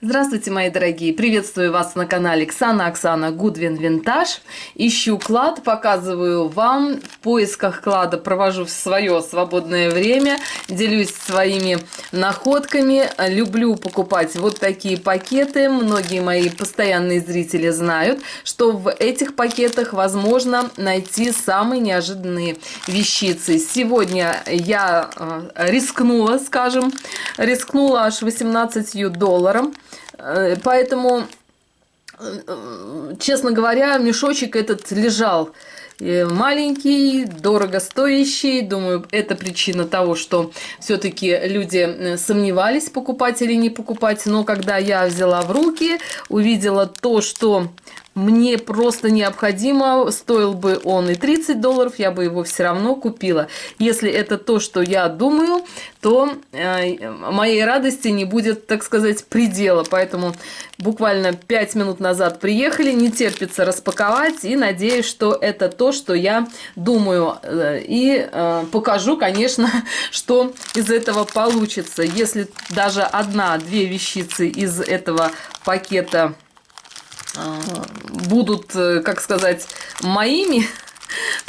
Здравствуйте, мои дорогие! Приветствую вас на канале Оксана Гудвин Винтаж. Ищу клад, показываю вам. В поисках клада провожу свое свободное время, делюсь своими находками. Люблю покупать вот такие пакеты. Многие мои постоянные зрители знают, что в этих пакетах возможно найти самые неожиданные вещицы. Сегодня я рискнула, рискнула аж $18. Поэтому, честно говоря, мешочек этот лежал маленький, дорогостоящий. Думаю, это причина того, что все-таки люди сомневались, покупать или не покупать. Но когда я взяла в руки, увидела то, что мне просто необходимо, стоил бы он и $30, я бы его все равно купила. Если это то, что я думаю, то моей радости не будет, так сказать, предела. Поэтому буквально 5 минут назад приехали, не терпится распаковать, и надеюсь, что это то, что я думаю. И покажу, конечно, что из этого получится. Если даже одна-две вещицы из этого пакета будут, как сказать, моими,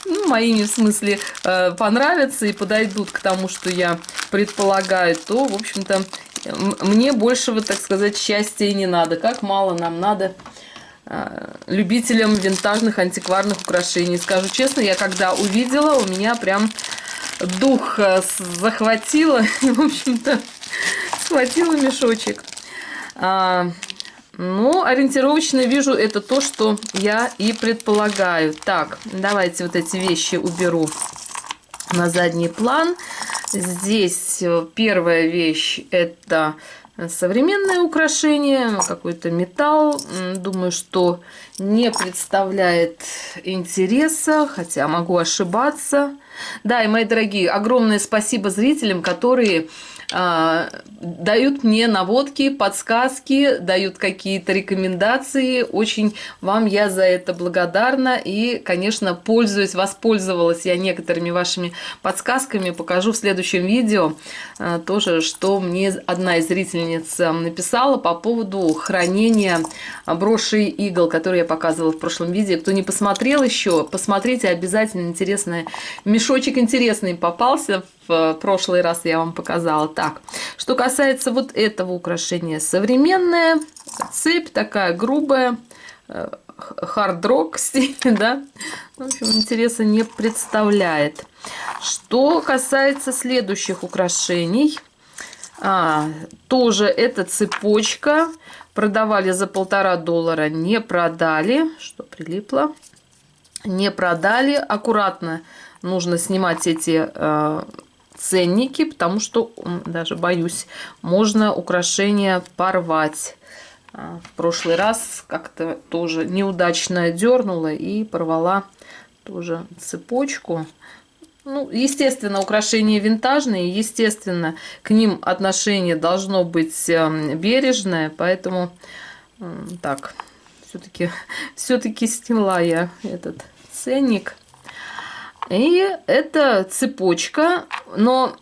ну, моими в смысле понравятся и подойдут к тому, что я предполагаю, то, в общем-то, мне большего, так сказать, счастья и не надо. Как мало нам надо любителям винтажных антикварных украшений. Скажу честно, я когда увидела, у меня прям дух захватило и, в общем-то, схватила мешочек. Ну, ориентировочно вижу, это то, что я и предполагаю. Так, давайте вот эти вещи уберу на задний план. Здесь первая вещь – это современное украшение, какой-то металл. Думаю, что не представляет интереса, хотя могу ошибаться. Да, и, мои дорогие, огромное спасибо зрителям, которые дают мне наводки, подсказки, дают какие-то рекомендации. Очень вам я за это благодарна. И, конечно, воспользовалась я некоторыми вашими подсказками. Покажу в следующем видео тоже, что мне одна из зрительниц написала по поводу хранения брошей игл, которые я показывала в прошлом видео. Кто не посмотрел еще, посмотрите обязательно. Интересный мешочек интересный попался. В прошлый раз я вам показала. Так, что касается вот этого украшения, современная цепь, такая грубая, хард-рок стиль, да, в общем, интереса не представляет. Что касается следующих украшений, тоже эта цепочка, продавали за $1,5, не продали, что прилипло, не продали, аккуратно нужно снимать эти ценники, потому что, даже боюсь, можно украшения порвать. В прошлый раз как-то тоже неудачно дернула и порвала тоже цепочку. Ну, естественно, украшения винтажные, естественно, к ним отношение должно быть бережное, поэтому так, все-таки сняла я этот ценник. И это цепочка, но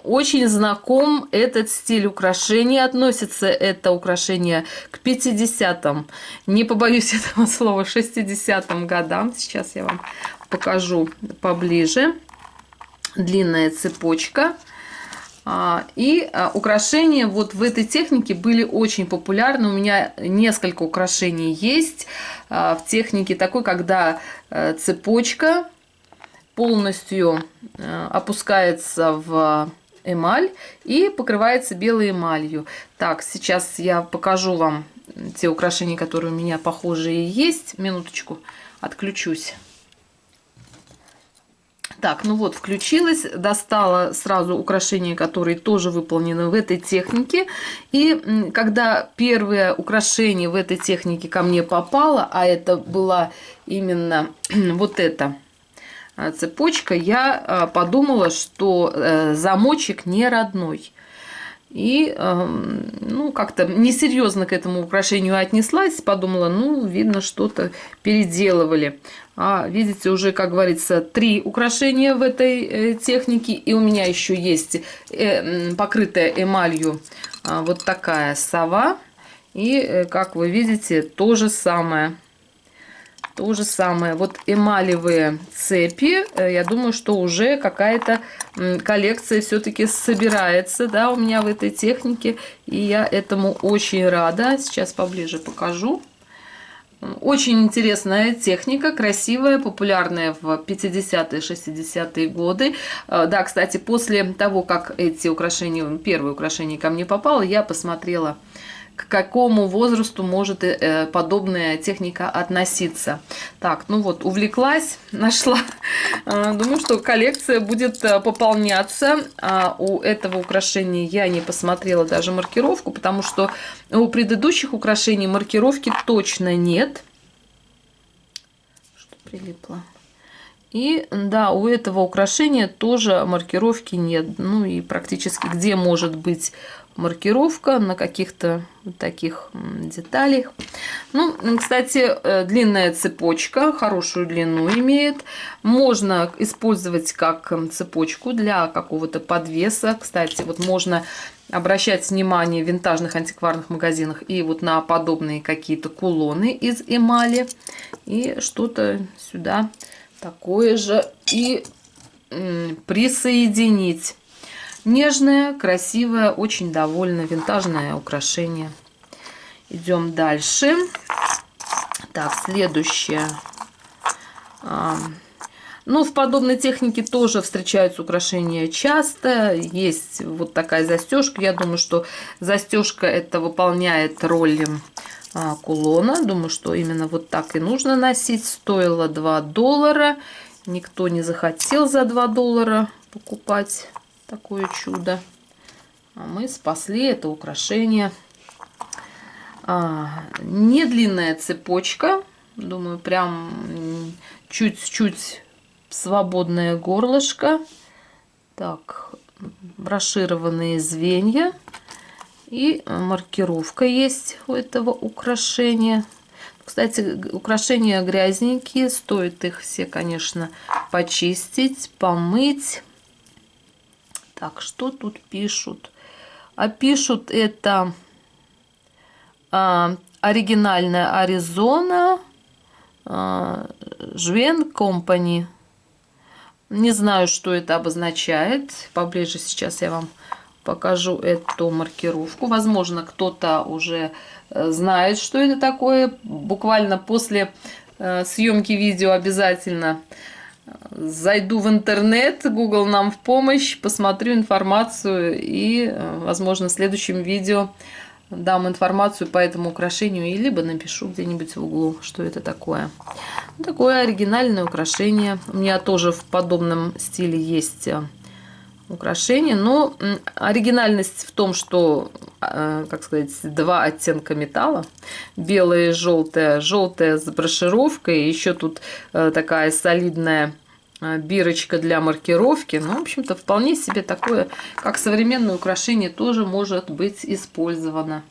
очень знаком этот стиль украшения. Относится это украшение к 50-м, не побоюсь этого слова, 60-м годам. Сейчас я вам покажу поближе. Длинная цепочка. И украшения вот в этой технике были очень популярны. У меня несколько украшений есть в технике такой, когда цепочка полностью опускается в эмаль и покрывается белой эмалью. Так, сейчас я покажу вам те украшения, которые у меня похожие есть. Минуточку, отключусь. Так, ну вот, включилась, достала сразу украшения, которые тоже выполнены в этой технике. И когда первое украшение в этой технике ко мне попало, а это была именно вот эта цепочка, я подумала, что замочек не родной. И, ну, как-то несерьезно к этому украшению отнеслась. Подумала, ну, видно, что-то переделывали. Видите, уже, как говорится, 3 украшения в этой технике. И у меня еще есть покрытая эмалью вот такая сова. И, как вы видите, то же самое. То же самое. Вот эмалевые цепи, я думаю, что уже какая-то коллекция все-таки собирается, да, у меня в этой технике. И я этому очень рада. Сейчас поближе покажу. Очень интересная техника, красивая, популярная в 50-е, 60-е годы. Да, кстати, после того, как эти украшения, первое украшение ко мне попало, я посмотрела, к какому возрасту может подобная техника относиться. Так, ну вот, увлеклась, нашла. Думаю, что коллекция будет пополняться. У этого украшения я не посмотрела даже маркировку, потому что у предыдущих украшений маркировки точно нет. Что прилипло? И да, у этого украшения тоже маркировки нет. Ну и практически где может быть маркировка на каких-то таких деталях. Ну, кстати, длинная цепочка, хорошую длину имеет. Можно использовать как цепочку для какого-то подвеса. Кстати, вот можно обращать внимание в винтажных антикварных магазинах и вот на подобные какие-то кулоны из эмали. И что-то сюда такое же и присоединить. Нежное, красивое, очень довольно винтажное украшение. Идем дальше. Так, следующее. Ну, в подобной технике тоже встречаются украшения часто. Есть вот такая застежка. Я думаю, что застежка это выполняет роль кулона. Думаю, что именно вот так и нужно носить. Стоило $2. Никто не захотел за $2 покупать такое чудо. А мы спасли это украшение. Не длинная цепочка. Думаю, прям чуть-чуть свободное горлышко. Так, брошированные звенья. И маркировка есть у этого украшения. Кстати, украшения грязненькие. Стоит их все, конечно, почистить, помыть. Так, что тут пишут? А пишут это оригинальная Аризона Жвен Компани. Не знаю, что это обозначает. Поближе сейчас я вам покажу эту маркировку. Возможно, кто-то уже знает, что это такое. Буквально после съемки видео обязательно зайду в интернет, Google нам в помощь, посмотрю информацию и, возможно, в следующем видео дам информацию по этому украшению и либо напишу где-нибудь в углу, что это такое. Такое оригинальное украшение. У меня тоже в подобном стиле есть украшение, но оригинальность в том, что, как сказать, два оттенка металла, белое и желтое, желтое с брошировкой, еще тут такая солидная бирочка для маркировки. Ну, в общем-то, вполне себе такое, как современное украшение, тоже может быть использовано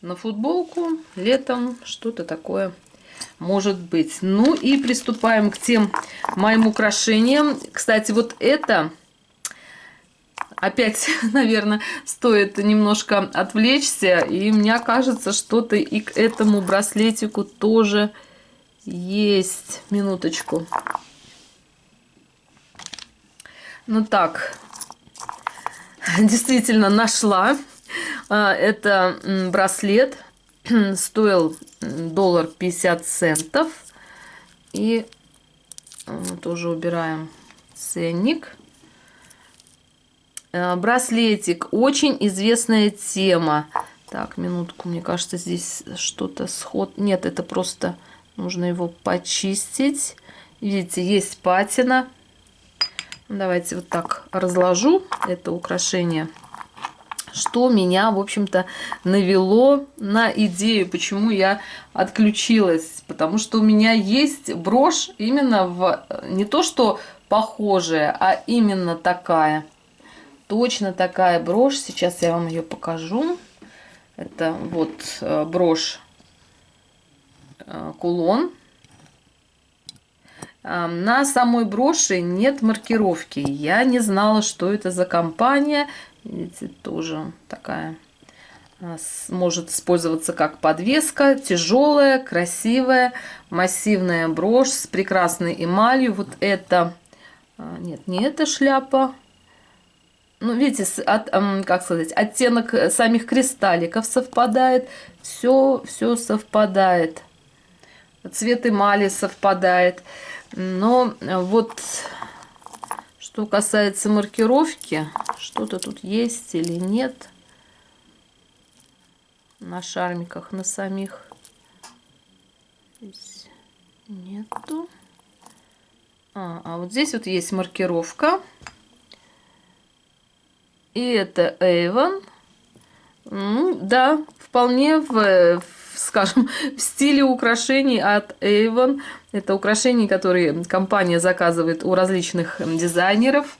на футболку летом, что-то такое может быть. Ну и приступаем к тем моим украшениям. Кстати, вот это опять, наверное, стоит немножко отвлечься. И мне кажется, что-то и к этому браслетику тоже есть. Минуточку. Ну так, действительно нашла. Это браслет. Стоил $1.50. И тоже убираем ценник. Браслетик. Очень известная тема. Так, минутку. Мне кажется, здесь что-то сход. Нет, это просто нужно его почистить. Видите, есть патина. Давайте вот так разложу это украшение. Что меня, в общем-то, навело на идею, почему я отключилась. Потому что у меня есть брошь именно в не то, что похожая, а именно такая. Точно такая брошь. Сейчас я вам ее покажу. Это вот брошь кулон. На самой броши нет маркировки. Я не знала, что это за компания. Видите, тоже такая Может использоваться как подвеска. Тяжелая, красивая, массивная брошь с прекрасной эмалью. Вот это... Нет, не эта шляпа. Ну, видите, как сказать, оттенок самих кристалликов совпадает. Все совпадает. Цвет эмали совпадает. Но вот что касается маркировки, что-то тут есть или нет на шармиках, на самих. Здесь нету. А вот здесь вот есть маркировка. И это Avon. Ну, да, вполне скажем, в стиле украшений от Avon. Это украшения, которые компания заказывает у различных дизайнеров,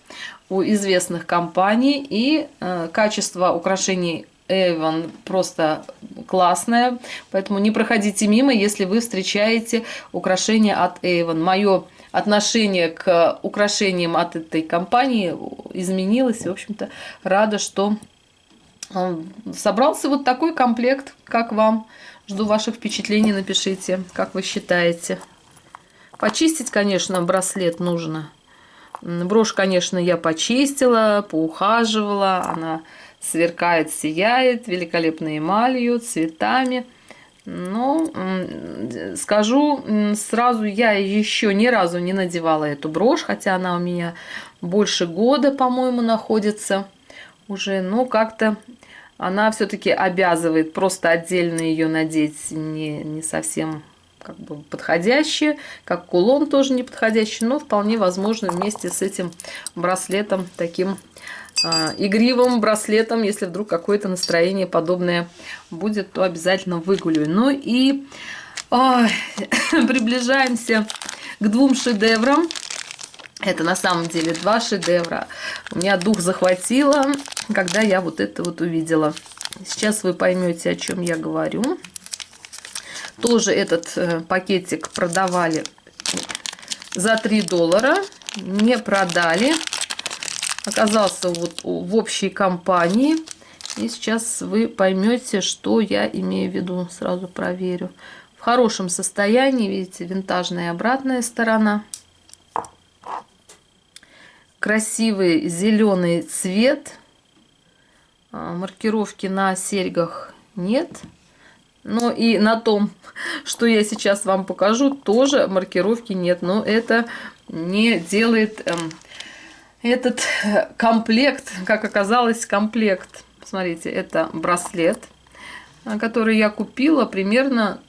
у известных компаний. И качество украшений Avon просто классное. Поэтому не проходите мимо, если вы встречаете украшения от Avon. Мое отношение к украшениям от этой компании изменилось. И, в общем-то, рада, что собрался вот такой комплект. Как вам? Жду ваших впечатлений, напишите, как вы считаете. Почистить, конечно, браслет нужно. Брошь, конечно, я почистила, поухаживала. Она сверкает, сияет, великолепной эмалью, цветами. Но скажу сразу, я еще ни разу не надевала эту брошь, хотя она у меня больше года, по-моему, находится уже. Но как-то она все-таки обязывает, просто отдельно ее надеть не совсем как бы подходящее, как кулон тоже не подходящий, но вполне возможно вместе с этим браслетом, таким игривым браслетом, если вдруг какое-то настроение подобное будет, то обязательно выгулю. Ну и приближаемся к двум шедеврам. Это на самом деле два шедевра. У меня дух захватило, когда я вот это вот увидела. Сейчас вы поймете, о чем я говорю. Тоже этот пакетик продавали за $3. Не продали. Оказался вот в общей компании. И сейчас вы поймете, что я имею в виду. Сразу проверю. В хорошем состоянии. Видите, винтажная обратная сторона. Красивый зеленый цвет. Маркировки на серьгах нет. Но и на том, что я сейчас вам покажу, тоже маркировки нет. Но это не делает этот комплект, как оказалось, комплект. Посмотрите, это браслет, который я купила примерно,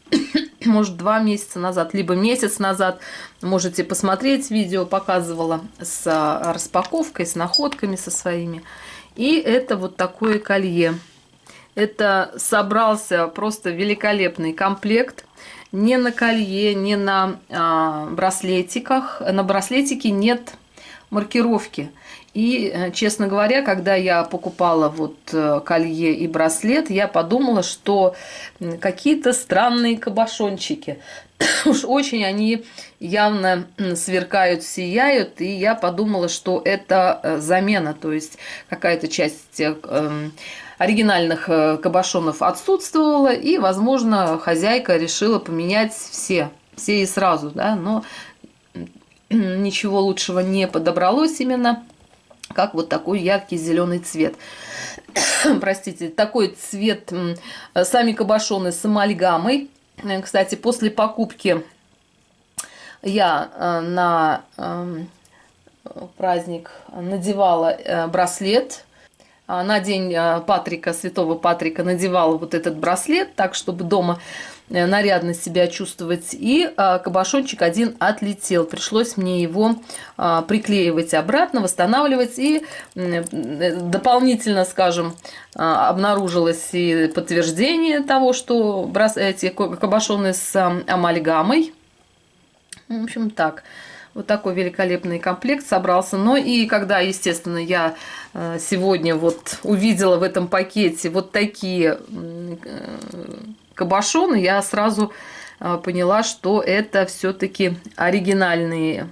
может, 2 месяца назад, либо месяц назад. Можете посмотреть, видео показывала с распаковкой, с находками со своими. И это вот такое колье. Это собрался просто великолепный комплект. Не на колье, не на браслетиках. На браслетике нет маркировки. И, честно говоря, когда я покупала вот колье и браслет, я подумала, что какие-то странные кабошончики. Уж очень они явно сверкают, сияют. И я подумала, что это замена. То есть какая-то часть оригинальных кабошонов отсутствовала. И, возможно, хозяйка решила поменять все и сразу. Да? Но ничего лучшего не подобралось именно, как вот такой яркий зеленый цвет. Простите, такой цвет, сами кабошоны с амальгамой. Кстати, после покупки я на праздник надевала браслет. На день Патрика, Святого Патрика, надевала вот этот браслет, так, чтобы дома нарядно себя чувствовать. И кабошончик один отлетел. Пришлось мне его приклеивать обратно, восстанавливать. И дополнительно, скажем, обнаружилось и подтверждение того, что эти кабошоны с амальгамой. В общем, так. Вот такой великолепный комплект собрался. Но и когда, естественно, я сегодня вот увидела в этом пакете вот такие кабошоны, я сразу поняла, что это все-таки оригинальные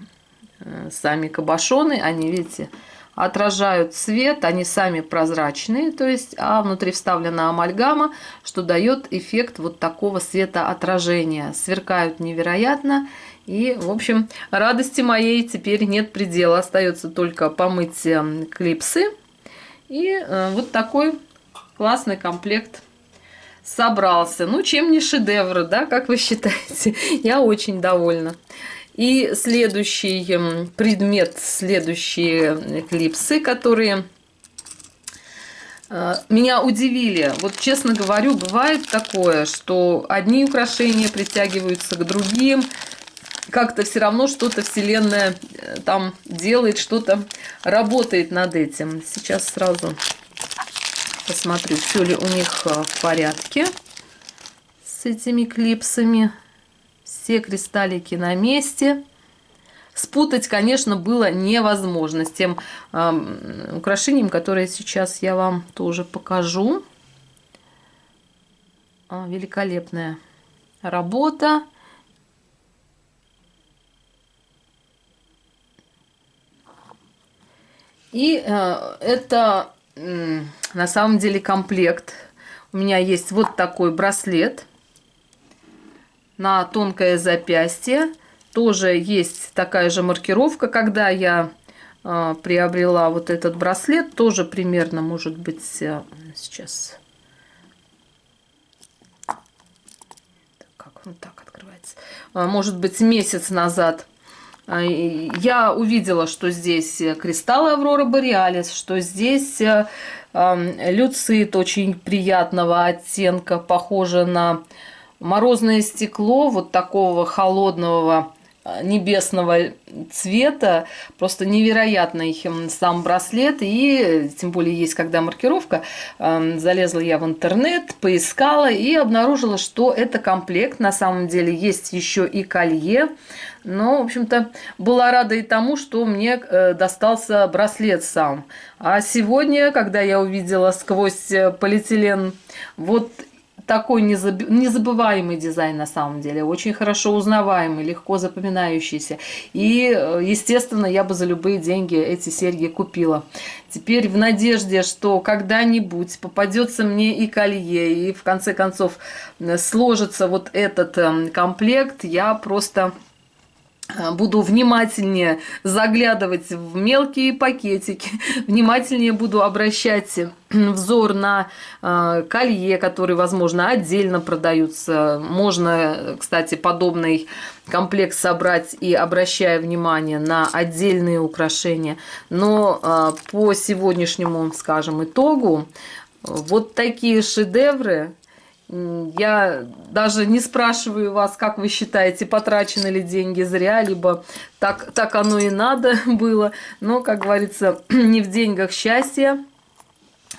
сами кабошоны. Они, видите, отражают свет, они сами прозрачные, то есть, а внутри вставлена амальгама, что дает эффект вот такого светоотражения. Сверкают невероятно. И, в общем, радости моей теперь нет предела. Остается только помыть клипсы. И вот такой классный комплект собрался. Ну, чем не шедевр, да, как вы считаете? Я очень довольна. И следующий предмет, следующие клипсы, которые меня удивили. Вот, честно говорю, бывает такое, что одни украшения притягиваются к другим. Как-то все равно что-то Вселенная там делает, что-то работает над этим. Сейчас сразу посмотрю, все ли у них в порядке с этими клипсами. Все кристаллики на месте. Спутать, конечно, было невозможно с тем украшением, которое сейчас я вам тоже покажу. Великолепная работа. И это на самом деле комплект. У меня есть вот такой браслет на тонкое запястье. Тоже есть такая же маркировка. Когда я приобрела вот этот браслет, тоже примерно, может быть, сейчас... Как он так открывается? Может быть, месяц назад я увидела, что здесь кристаллы Аврора Бореалис, что здесь люцит очень приятного оттенка, похоже на морозное стекло, вот такого холодного небесного цвета, просто невероятный сам браслет, и тем более есть когда маркировка. Залезла я в интернет, поискала и обнаружила, что это комплект. На самом деле есть еще и колье, но, в общем-то, была рада и тому, что мне достался браслет сам. А сегодня, когда я увидела сквозь полиэтилен вот такой незабываемый дизайн, на самом деле, очень хорошо узнаваемый, легко запоминающийся. И, естественно, я бы за любые деньги эти серьги купила. Теперь в надежде, что когда-нибудь попадется мне и колье, и в конце концов сложится вот этот комплект, я просто буду внимательнее заглядывать в мелкие пакетики, внимательнее буду обращать взор на колье, которые, возможно, отдельно продаются. Можно, кстати, подобный комплект собрать и обращая внимание на отдельные украшения. Но по сегодняшнему, скажем, итогу, вот такие шедевры. Я даже не спрашиваю вас, как вы считаете, потрачены ли деньги зря, либо так оно и надо было. Но, как говорится, не в деньгах счастье,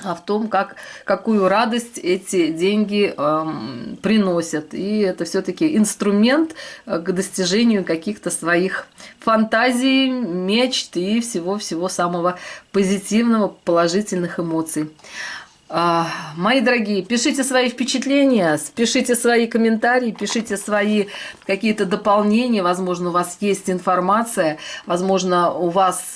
а в том, какую радость эти деньги приносят. И это все-таки инструмент к достижению каких-то своих фантазий, мечт и всего-всего самого позитивного, положительных эмоций. Мои дорогие, пишите свои впечатления, пишите свои комментарии, пишите свои какие-то дополнения. Возможно, у вас есть информация, возможно, у вас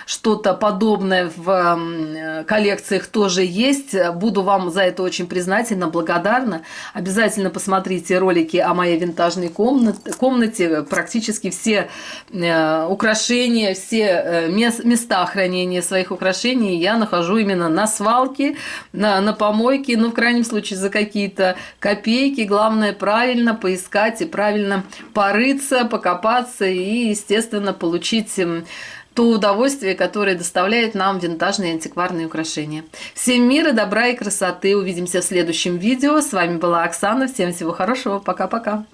что-то подобное в коллекциях тоже есть. Буду вам за это очень признательна, благодарна. Обязательно посмотрите ролики о моей винтажной комнате. Практически все украшения, все места хранения своих украшений я нахожу именно на свалке, на помойке, ну, в крайнем случае, за какие-то копейки. Главное, правильно поискать и правильно порыться, покопаться и, естественно, получить то удовольствие, которое доставляет нам винтажные антикварные украшения. Всем мира, добра и красоты. Увидимся в следующем видео. С вами была Оксана. Всем всего хорошего. Пока-пока.